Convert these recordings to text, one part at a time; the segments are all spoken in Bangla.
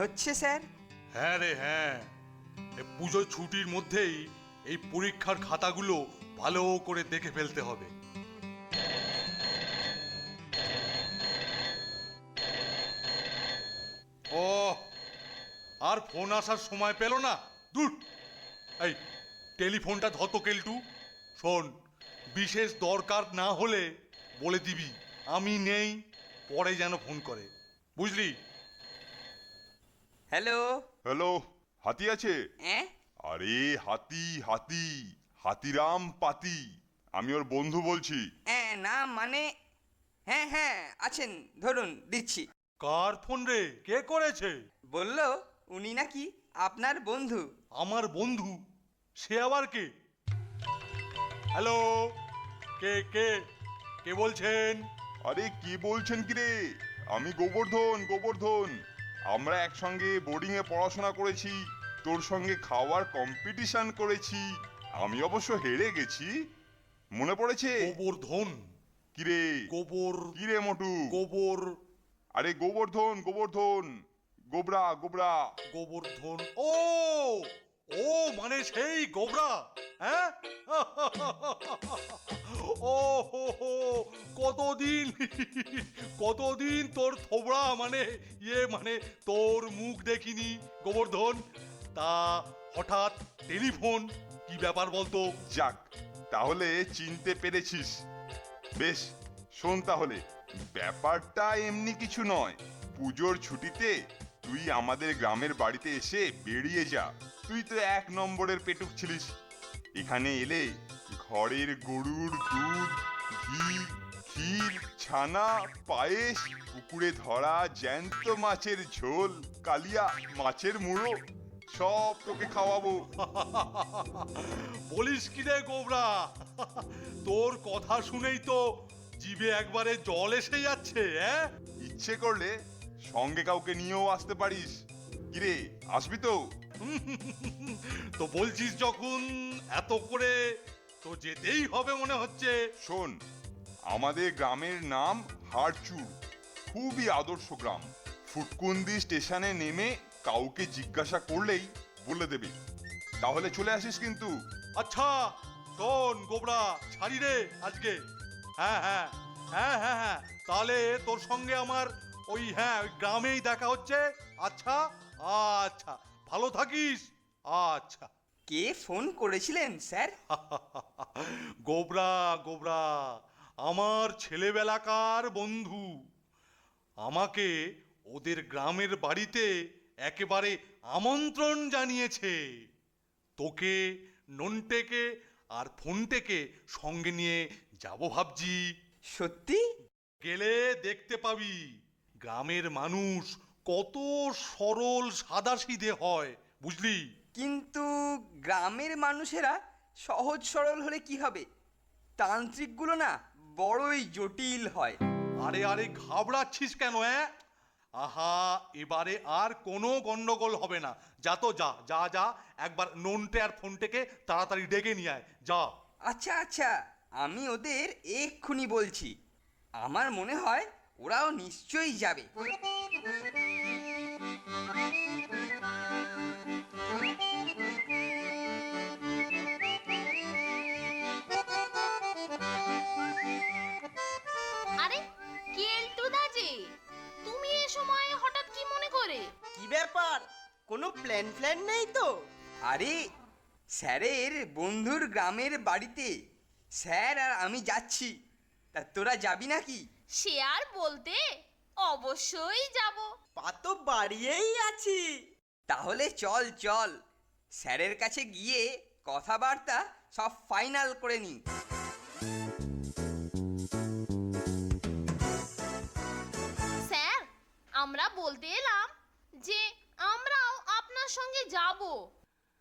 হচ্ছে স্যার? হ্যাঁ রে হ্যাঁ, এই পুজোর ছুটির মধ্যেই এই পরীক্ষার খাতাগুলো ভালো করে দেখে ফেলতে হবে। ও, আর ফোন আসার সময় পেল না। দূর, এই টেলিফোনটা ধত কেলটু। শোন, বিশেষ দরকার না হলে বলে দিবি আমি নেই, পরে যেন ফোন করে, বুঝলি? হ্যালো। হ্যালো, হাতি আছে? হ্যাঁ? আরে হাতি হাতি, হাতিরাম পাতি, আমি ওর বন্ধু বলছি। হ্যাঁ না মানে, হ্যাঁ হ্যাঁ আছেন, ধরুন দিচ্ছি। কার ফোন রে? কে করেছে? বলল উনি নাকি আপনার বন্ধু। আমার বন্ধু? সে আবার কে? হ্যালো, কে কে কে বলছেন? আরে কি বলছেন কি রে? আমি গোবর্ধন, গোবর্ধন। আমরা একসঙ্গে বোর্ডিং এ পড়াশোনা করেছি, তোর সঙ্গে খাওয়ার কম্পিটিশন করেছি। আমি অবশ্য হেরে গেছি, মনে পড়েছে? গোবর্ধন? কিরে গোবর? কিরে মোটু? গোবর? আরে গোবর্ধন, গোবর্ধন, গোবরা গোবরা। গোবর্ধন? ও ও, মানে সেই গোবরা? হ্যাঁ ও হো হো, কতদিন কতদিন তোর থোবড়া মানে মানে তোর মুখ দেখিনি গোবর্ধন। তা হঠাৎ টেলিফোন, কি ব্যাপার বলতো? যাক, তাহলে চিনতে পেরেছিস। বেশ, শোন তাহলে, ব্যাপারটা এমনি কিছু নয়। পুজোর ছুটিতে তুই আমাদের গ্রামের বাড়িতে এসে বেরিয়ে যা। তুই তো 1 নম্বরের পেটুক ছিলিস। এখানে এলে ঘরের গরুর দুধ, ঘি, ক্ষীর, ছানা, পায়েস, পুকুরে ধরা জ্যান্ত মাছের ঝোল, কালিয়া মাছের মুড়ো, সব তোকে খাওয়াবো। বলিস কি রে গোবরা? তোর কথা শুনেই তো জিভে একবারে জল এসে যাচ্ছে। হ্যাঁ, ইচ্ছে করলে সঙ্গে কাউকে নিয়েও আসতে পারিস। কিরে, আসবি তো? তো বলছিস যখন এত করে, তো যেতেই হবে মনে হচ্ছে। শোন, আমাদের গ্রামের নাম হাড়চুর, খুবই আদর্শ গ্রাম। ফুটকুন্দি স্টেশনে নেমে কাউকে জিজ্ঞাসা করলেই বলে দেবে। তাহলে চলে আসিস কিন্তু। আচ্ছা শোন গোবরা, ছাড়ি রে আজকে। হ্যাঁ হ্যাঁ হ্যাঁ হ্যাঁ হ্যাঁ, তাহলে তোর সঙ্গে আমার ওই ওই গ্রামেই দেখা হচ্ছে। আচ্ছা আচ্ছা, ভালো থাকিস। আচ্ছা। কে ফোন করেছিলেন স্যার? গোবরা, গোবরা আমার ছেলেবেলাকার বন্ধু। আমাকে ওদের গ্রামের বাড়িতে একেবারে আমন্ত্রণ জানিয়েছে। তোকে, নন্টেকে আর ফোনটেকে সঙ্গে নিয়ে যাব ভাবছি। সত্যি? গেলে দেখতে পাবি গ্রামের মানুষ কত সরল সাদাসিধে হয়, বুঝলি? কিন্তু গ্রামের মানুষেরা সহজ সরল হলে কি হবে? তান্ত্রিকগুলো না বড়ই জটিল হয়। আরে আরে, ঘাবড়াচ্ছিস কেন? আহা, এবারে আর কোনো গন্ডগোল হবে না। যা তো, যা যা যা, একবার নন্টে আর ফোনটেকে তাড়াতাড়ি ডেকে নিয়ে আয়, যা। আচ্ছা আচ্ছা, আমি ওদের এক্ষুনি বলছি। আমার মনে হয় ওরাও নিশ্চয়ই যাবে। আরে কেলটুদা যে, তুমি এ সময় হঠাৎ কি মনে করে? কি ব্যাপার? কোনো প্ল্যান নেই তো? আরে স্যারের বন্ধুর গ্রামের বাড়িতে স্যার আর আমি যাচ্ছি। তা তোরা যাবি নাকি? সে আর বলতে, অবশ্যই যাব। পা তো বাড়িয়েই আছি। তাহলে চল চল, স্যারের কাছে গিয়ে কথাবার্তা সব ফাইনাল করে নি। স্যার, আমরা বলতে এলাম যে আমরাও আপনার সঙ্গে যাব।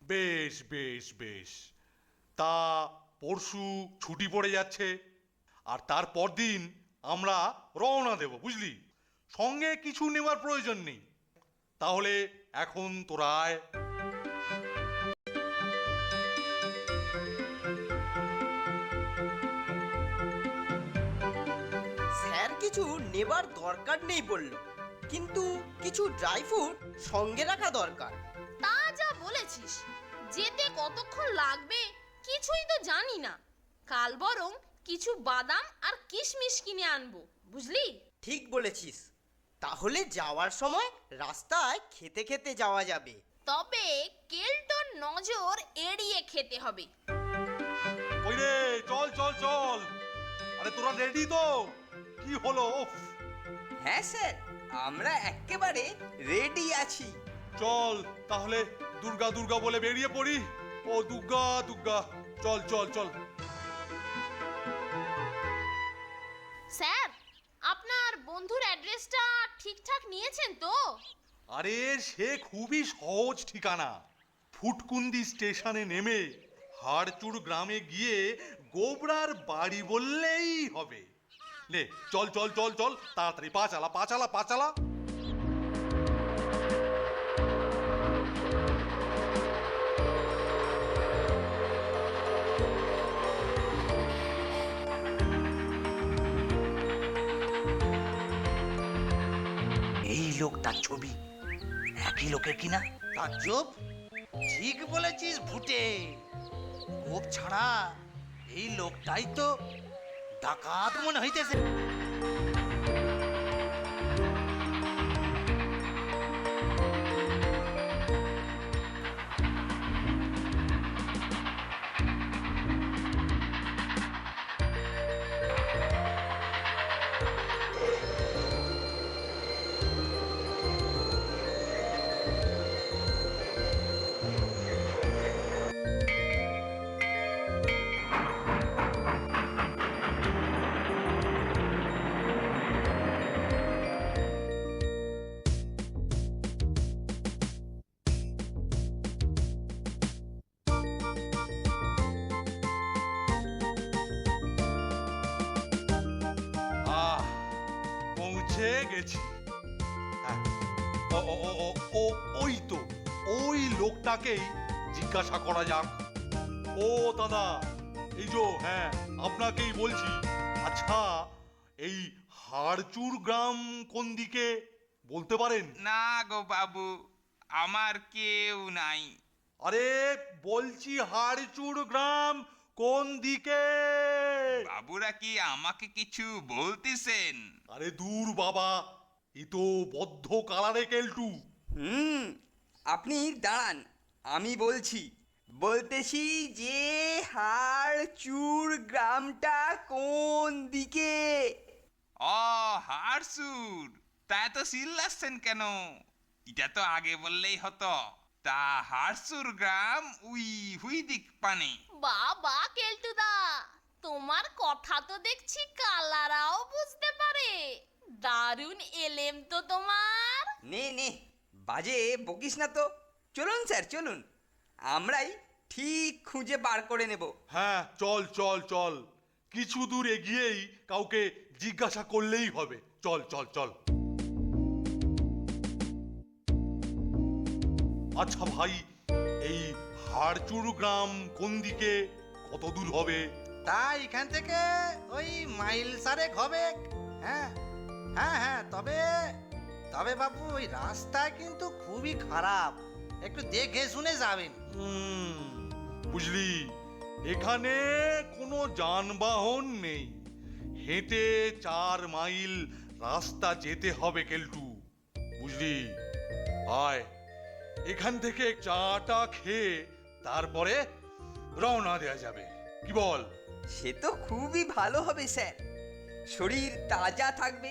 বেশ বেশ বেশ, তা পরশু ছুটি পড়ে যাচ্ছে, আর তারপর দিন আমরা রওনা দেব, বুঝলি? সঙ্গে কিছু নেওয়ার প্রয়োজন নেই। তাহলে এখন তোরা আয়। স্যার কিছু নেবার দরকার নেই বলল। কিন্তু কিছু ড্রাই ফ্রুট সঙ্গে রাখা দরকার। তা যা বলেছিস, যেতে কতক্ষণ লাগবে কিছুই তো জানি না। কাল বরং কিছু বাদাম আর কিশমিশ কিনে আনবো, বুঝলি? ঠিক বলেছিস। তাহলে যাওয়ার সময় রাস্তায় খেতে খেতে যাওয়া যাবে। তবে কেলটোর নজর এড়িয়ে খেতে হবে। ওই রে, চল চল চল। আরে তোরা রেডি তো? কি হলো? উফ, হ্যাঁ স্যার, আমরা একেবারে রেডি আছি। চল তাহলে দুর্গা দুর্গা বলে বেরিয়ে পড়ি। ও দুর্গা দুর্গা, চল চল চল। স্যার, আপনার বন্ধুর অ্যাড্রেসটা ঠিকঠাক নিয়েছেন তো? আরে সে খুবই সহজ ঠিকানা। ফুটকুন্দি স্টেশনে নেমে হাড়চুড় গ্রামে গিয়ে গোবরার বাড়ি বললেই হবে। নে চল চল চল চল, তাড়াতাড়ি পা চালা পা চালা পা চালা। এই লোকটার ছবি একই লোকের কিনা? তাজ্জব, ঠিক বলেছিস ভুটে। গোপ ছাড়া এই লোকটাই তো ডাকাত মনে হইতেছে। আহ, পৌঁছে গেছি। হ্যাঁ, ও ও ও ও ও, ওই তো ওই লোকটাকেই জিজ্ঞাসা করা যাক। ও দাদা, এই যে, হ্যাঁ আপনাকেই বলছি। আচ্ছা, এই হাড়চুর গ্রাম কোন দিকে বলতে পারেন? না গো বাবু, আমার কেউ নাই। আরে বলছি হাড়চুর গ্রাম কোন দিকে? বাবুরা কি আমাকে কিছু বলতেছেন? আরে দূর বাবা, এ তো বদ্ধ কালারে কেলটু। আপনি দাঁড়ান, আমি বলছি। বলতেছি যে হাড়চুর গ্রামটা কোন দিকে। ও হারসুর, তা এত চিল্লাচ্ছেন কেন? এটা তো আগে বললেই হতো। তা হারসুর গ্রাম উই হুই দিক পানে। বাবা কেলটুদা, তোমার কথা তো দেখছি কালারাও বুঝতে পারে। দারুণ এলেম তো তোমার। নে নে, বাজে বকিস না তো। চলুন স্যার চলুন, আমরাই ঠিক খুঁজে বার করে নেব। হ্যাঁ চল চল চল, কিছু দূর এগিয়েই কাউকে জিজ্ঞাসা করলেই হবে। চল চল চল। আচ্ছা ভাই, এই হাড়চুর গ্রাম কোন দিকে, কত দূর হবে? তা এখান থেকে ওই মাইল 4 হবে। হ্যাঁ হ্যাঁ হ্যাঁ, তবে তবে বাবু ওই রাস্তা কিন্তু খুবই খারাপ, একটু দেখে শুনে যাবেন। বুঝলি, এখানে কোনো যানবাহন নেই। হেঁটে 4 মাইল রাস্তা যেতে হবে কেলটু, বুঝলি? আয়, এখান থেকে চাটা খেয়ে তারপরে রওনা দেওয়া যাবে, কি বল? সে তো খুবই ভালো হবে স্যার, শরীর তাজা থাকবে।